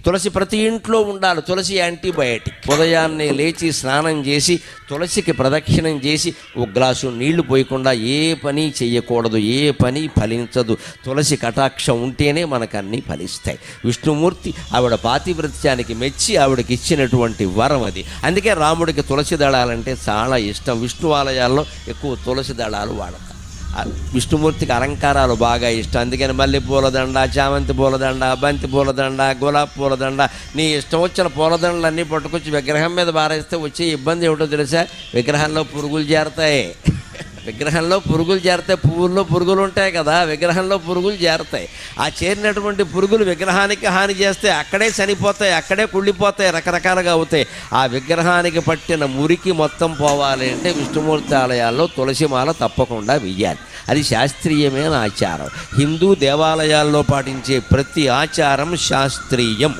తులసి ప్రతి ఇంట్లో ఉండాలి. తులసి యాంటీబయాటిక్. ఉదయాన్నే లేచి స్నానం చేసి తులసికి ప్రదక్షిణం చేసి ఒక గ్లాసు నీళ్లు పోయకుండా ఏ పని చెయ్యకూడదు, ఏ పని ఫలించదు. తులసి కటాక్షం ఉంటేనే మనకు అన్నీ ఫలిస్తాయి. విష్ణుమూర్తి ఆవిడ పాతివ్రత్యానికి మెచ్చి ఆవిడకి ఇచ్చినటువంటి వరం అది. అందుకే రాముడికి తులసి దళాలంటే చాలా ఇష్టం. విష్ణు ఆలయాల్లో ఎక్కువ తులసి దళాలు వాడతారు. విష్ణుమూర్తికి అలంకారాలు బాగా ఇష్టం. అందుకని మల్లె పూలదండ, చామంతి పూలదండ, బంతి పూలదండ, గులాబీ పూలదండ, నీ ఇష్టం వచ్చిన పూలదండలన్నీ పట్టుకొచ్చి విగ్రహం మీద బారేస్తే వచ్చే ఇబ్బంది ఏమిటో తెలుసా? విగ్రహంలో పురుగులు చేరతాయి. విగ్రహంలో పురుగులు చేరతాయి. పువ్వుల్లో పురుగులు ఉంటాయి కదా, విగ్రహంలో పురుగులు చేరతాయి. ఆ చేరినటువంటి పురుగులు విగ్రహానికి హాని చేస్తే అక్కడే చనిపోతాయి, అక్కడే కుళ్ళిపోతాయి, రకరకాలుగా అవుతాయి. ఆ విగ్రహానికి పట్టిన మురికి మొత్తం పోవాలి అంటే విష్ణుమూర్తి ఆలయాల్లో తులసిమాల తప్పకుండా వెయ్యాలి. అది శాస్త్రీయమైన ఆచారం. హిందూ దేవాలయాల్లో పాటించే ప్రతి ఆచారం శాస్త్రీయం.